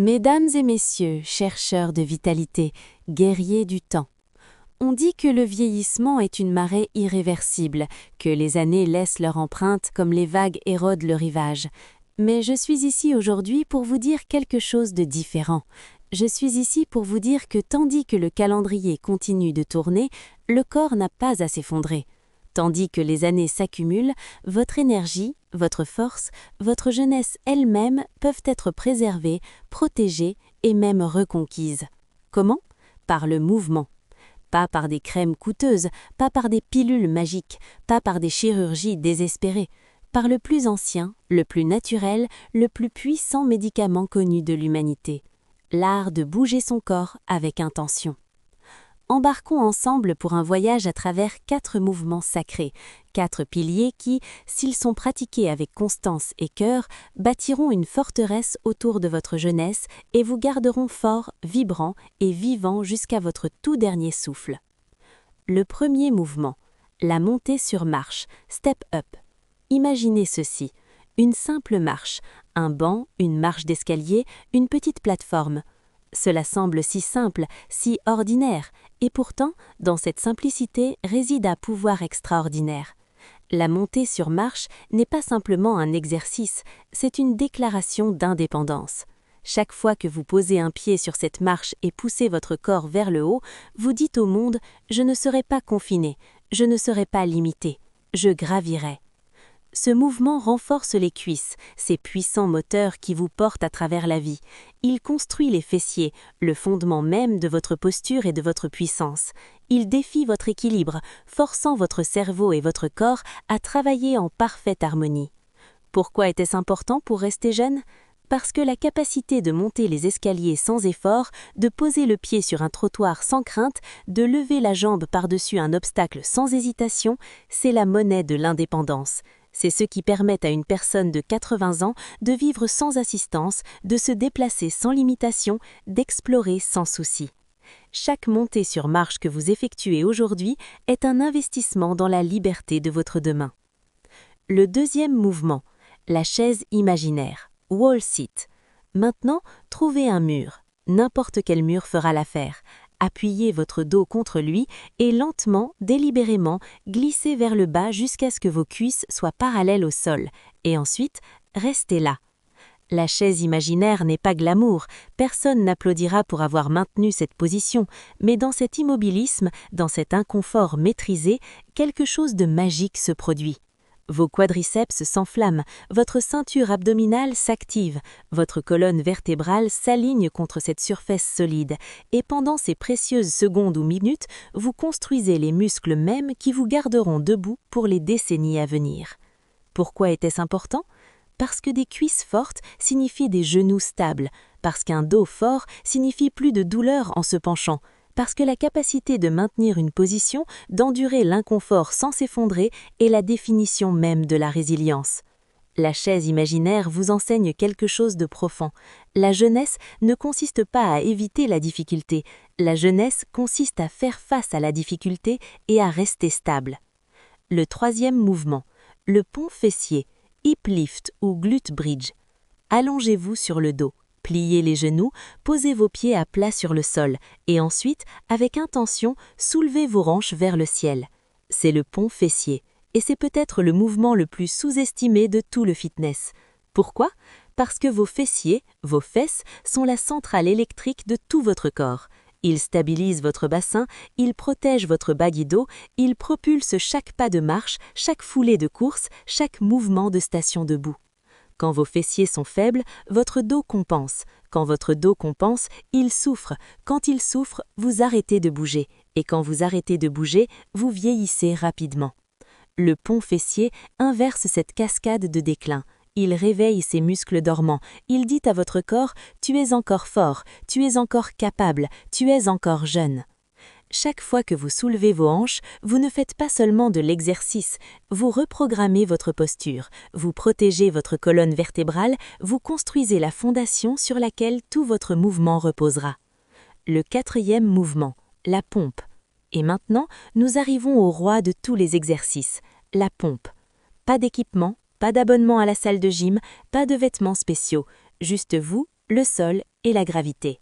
Mesdames et messieurs, chercheurs de vitalité, guerriers du temps, on dit que le vieillissement est une marée irréversible, que les années laissent leur empreinte comme les vagues érodent le rivage. Mais je suis ici aujourd'hui pour vous dire quelque chose de différent. Je suis ici pour vous dire que tandis que le calendrier continue de tourner, le corps n'a pas à s'effondrer. Tandis que les années s'accumulent, votre énergie, votre force, votre jeunesse elle-même peuvent être préservées, protégées et même reconquises. Comment? Par le mouvement. Pas par des crèmes coûteuses, pas par des pilules magiques, pas par des chirurgies désespérées, par le plus ancien, le plus naturel, le plus puissant médicament connu de l'humanité. L'art de bouger son corps avec intention. Embarquons ensemble pour un voyage à travers 4 mouvements sacrés, 4 piliers qui, s'ils sont pratiqués avec constance et cœur, bâtiront une forteresse autour de votre jeunesse et vous garderont fort, vibrant et vivant jusqu'à votre tout dernier souffle. Le premier mouvement, la montée sur marche, step up. Imaginez ceci, une simple marche, un banc, une marche d'escalier, une petite plateforme. Cela semble si simple, si ordinaire, et pourtant, dans cette simplicité réside un pouvoir extraordinaire. La montée sur marche n'est pas simplement un exercice, c'est une déclaration d'indépendance. Chaque fois que vous posez un pied sur cette marche et poussez votre corps vers le haut, vous dites au monde « Je ne serai pas confiné, je ne serai pas limité, je gravirai ». Ce mouvement renforce les cuisses, ces puissants moteurs qui vous portent à travers la vie. Il construit les fessiers, le fondement même de votre posture et de votre puissance. Il défie votre équilibre, forçant votre cerveau et votre corps à travailler en parfaite harmonie. Pourquoi était-ce important pour rester jeune? Parce que la capacité de monter les escaliers sans effort, de poser le pied sur un trottoir sans crainte, de lever la jambe par-dessus un obstacle sans hésitation, c'est la monnaie de l'indépendance. C'est ce qui permet à une personne de 80 ans de vivre sans assistance, de se déplacer sans limitation, d'explorer sans souci. Chaque montée sur marche que vous effectuez aujourd'hui est un investissement dans la liberté de votre demain. Le deuxième mouvement, la chaise imaginaire, wall sit. Maintenant, trouvez un mur. N'importe quel mur fera l'affaire. Appuyez votre dos contre lui et lentement, délibérément, glissez vers le bas jusqu'à ce que vos cuisses soient parallèles au sol. Et ensuite, restez là. La chaise imaginaire n'est pas glamour, personne n'applaudira pour avoir maintenu cette position, mais dans cet immobilisme, dans cet inconfort maîtrisé, quelque chose de magique se produit. Vos quadriceps s'enflamment, votre ceinture abdominale s'active, votre colonne vertébrale s'aligne contre cette surface solide, et pendant ces précieuses secondes ou minutes, vous construisez les muscles mêmes qui vous garderont debout pour les décennies à venir. Pourquoi était-ce important? Parce que des cuisses fortes signifient des genoux stables, parce qu'un dos fort signifie plus de douleur en se penchant, parce que la capacité de maintenir une position, d'endurer l'inconfort sans s'effondrer est la définition même de la résilience. La chaise imaginaire vous enseigne quelque chose de profond. La jeunesse ne consiste pas à éviter la difficulté, la jeunesse consiste à faire face à la difficulté et à rester stable. Le troisième mouvement, le pont fessier, hip lift ou glute bridge. Allongez-vous sur le dos. Pliez les genoux, posez vos pieds à plat sur le sol et ensuite, avec intention, soulevez vos hanches vers le ciel. C'est le pont fessier et c'est peut-être le mouvement le plus sous-estimé de tout le fitness. Pourquoi? Parce que vos fessiers, vos fesses, sont la centrale électrique de tout votre corps. Ils stabilisent votre bassin, ils protègent votre bas du dos, ils propulsent chaque pas de marche, chaque foulée de course, chaque mouvement de station debout. Quand vos fessiers sont faibles, votre dos compense. Quand votre dos compense, il souffre. Quand il souffre, vous arrêtez de bouger. Et quand vous arrêtez de bouger, vous vieillissez rapidement. Le pont fessier inverse cette cascade de déclin. Il réveille ses muscles dormants. Il dit à votre corps « Tu es encore fort, tu es encore capable, tu es encore jeune ». Chaque fois que vous soulevez vos hanches, vous ne faites pas seulement de l'exercice, vous reprogrammez votre posture, vous protégez votre colonne vertébrale, vous construisez la fondation sur laquelle tout votre mouvement reposera. Le quatrième mouvement, la pompe. Et maintenant, nous arrivons au roi de tous les exercices, la pompe. Pas d'équipement, pas d'abonnement à la salle de gym, pas de vêtements spéciaux, juste vous, le sol et la gravité.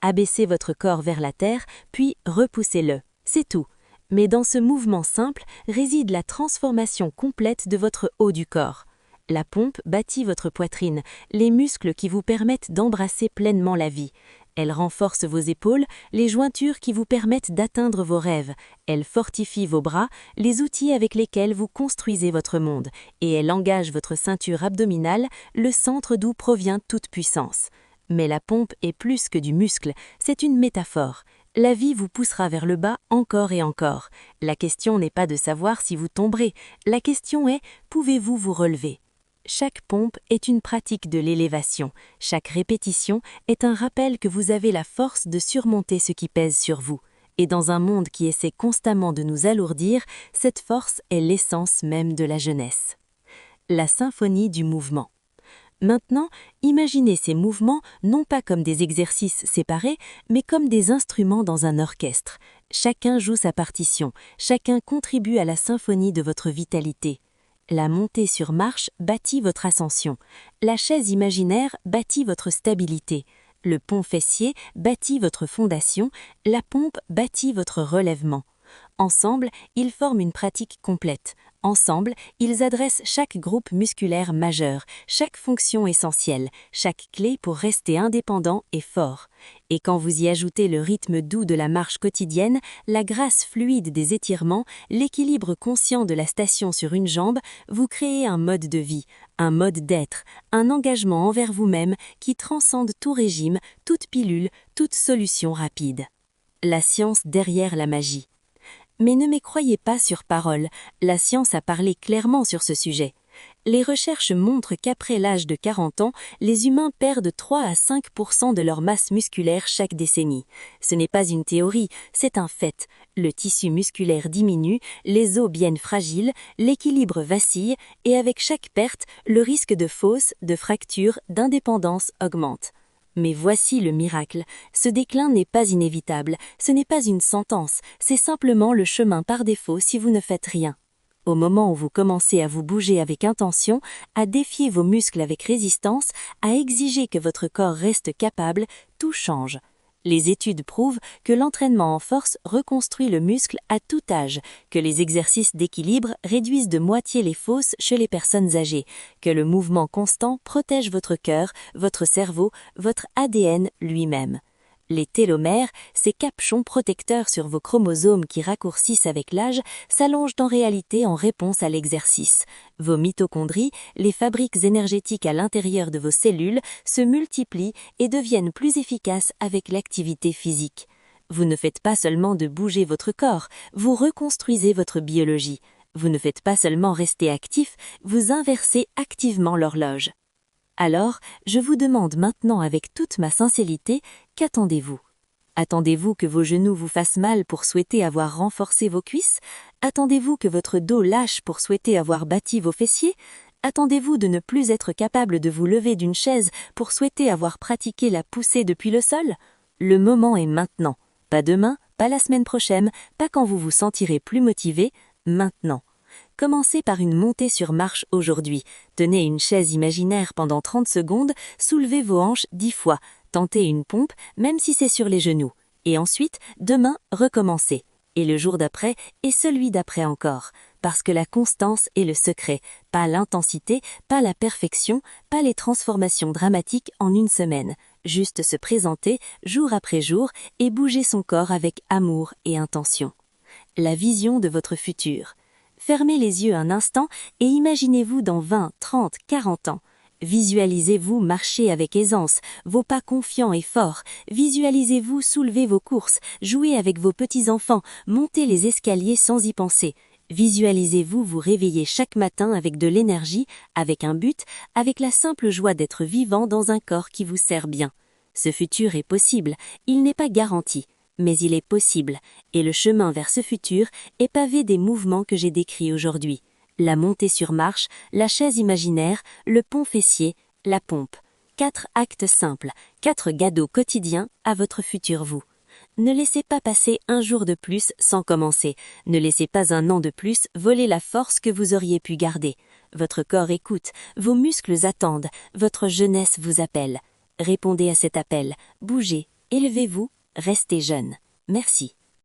Abaissez votre corps vers la terre, puis repoussez-le. C'est tout. Mais dans ce mouvement simple réside la transformation complète de votre haut du corps. La pompe bâtit votre poitrine, les muscles qui vous permettent d'embrasser pleinement la vie. Elle renforce vos épaules, les jointures qui vous permettent d'atteindre vos rêves. Elle fortifie vos bras, les outils avec lesquels vous construisez votre monde. Et elle engage votre ceinture abdominale, le centre d'où provient toute puissance. Mais la pompe est plus que du muscle, c'est une métaphore. La vie vous poussera vers le bas encore et encore. La question n'est pas de savoir si vous tomberez, la question est, pouvez-vous vous relever ? Chaque pompe est une pratique de l'élévation. Chaque répétition est un rappel que vous avez la force de surmonter ce qui pèse sur vous. Et dans un monde qui essaie constamment de nous alourdir, cette force est l'essence même de la jeunesse. La symphonie du mouvement. Maintenant, imaginez ces mouvements non pas comme des exercices séparés, mais comme des instruments dans un orchestre. Chacun joue sa partition, chacun contribue à la symphonie de votre vitalité. La montée sur marche bâtit votre ascension. La chaise imaginaire bâtit votre stabilité. Le pont fessier bâtit votre fondation. La pompe bâtit votre relèvement. Ensemble, ils forment une pratique complète. Ensemble, ils adressent chaque groupe musculaire majeur, chaque fonction essentielle, chaque clé pour rester indépendant et fort. Et quand vous y ajoutez le rythme doux de la marche quotidienne, la grâce fluide des étirements, l'équilibre conscient de la station sur une jambe, vous créez un mode de vie, un mode d'être, un engagement envers vous-même qui transcende tout régime, toute pilule, toute solution rapide. La science derrière la magie. Mais ne m'écroyez pas sur parole, la science a parlé clairement sur ce sujet. Les recherches montrent qu'après l'âge de 40 ans, les humains perdent 3 à 5% de leur masse musculaire chaque décennie. Ce n'est pas une théorie, c'est un fait. Le tissu musculaire diminue, les os deviennent fragiles, l'équilibre vacille et avec chaque perte, le risque de fosse, de fracture, d'indépendance augmente. Mais voici le miracle, ce déclin n'est pas inévitable, ce n'est pas une sentence, c'est simplement le chemin par défaut si vous ne faites rien. Au moment où vous commencez à vous bouger avec intention, à défier vos muscles avec résistance, à exiger que votre corps reste capable, tout change. Les études prouvent que l'entraînement en force reconstruit le muscle à tout âge, que les exercices d'équilibre réduisent de moitié les fosses chez les personnes âgées, que le mouvement constant protège votre cœur, votre cerveau, votre ADN lui-même. Les télomères, ces capuchons protecteurs sur vos chromosomes qui raccourcissent avec l'âge, s'allongent en réalité en réponse à l'exercice. Vos mitochondries, les fabriques énergétiques à l'intérieur de vos cellules, se multiplient et deviennent plus efficaces avec l'activité physique. Vous ne faites pas seulement de bouger votre corps, vous reconstruisez votre biologie. Vous ne faites pas seulement rester actif, vous inversez activement l'horloge. Alors, je vous demande maintenant avec toute ma sincérité, qu'attendez-vous ? Attendez-vous que vos genoux vous fassent mal pour souhaiter avoir renforcé vos cuisses ? Attendez-vous que votre dos lâche pour souhaiter avoir bâti vos fessiers ? Attendez-vous de ne plus être capable de vous lever d'une chaise pour souhaiter avoir pratiqué la poussée depuis le sol ? Le moment est maintenant. Pas demain, pas la semaine prochaine, pas quand vous vous sentirez plus motivé, maintenant. Commencez par une montée sur marche aujourd'hui. Tenez une chaise imaginaire pendant 30 secondes, soulevez vos hanches 10 fois, tentez une pompe, même si c'est sur les genoux. Et ensuite, demain, recommencez. Et le jour d'après, et celui d'après encore. Parce que la constance est le secret, pas l'intensité, pas la perfection, pas les transformations dramatiques en une semaine. Juste se présenter, jour après jour, et bouger son corps avec amour et intention. La vision de votre futur. Fermez les yeux un instant et imaginez-vous dans 20, 30, 40 ans. Visualisez-vous marcher avec aisance, vos pas confiants et forts. Visualisez-vous soulever vos courses, jouer avec vos petits-enfants, monter les escaliers sans y penser. Visualisez-vous vous réveiller chaque matin avec de l'énergie, avec un but, avec la simple joie d'être vivant dans un corps qui vous sert bien. Ce futur est possible, il n'est pas garanti. Mais il est possible, et le chemin vers ce futur est pavé des mouvements que j'ai décrits aujourd'hui. La montée sur marche, la chaise imaginaire, le pont fessier, la pompe. 4 actes simples, 4 cadeaux quotidiens à votre futur vous. Ne laissez pas passer un jour de plus sans commencer. Ne laissez pas un an de plus voler la force que vous auriez pu garder. Votre corps écoute, vos muscles attendent, votre jeunesse vous appelle. Répondez à cet appel, bougez, élevez-vous, restez jeune. Merci.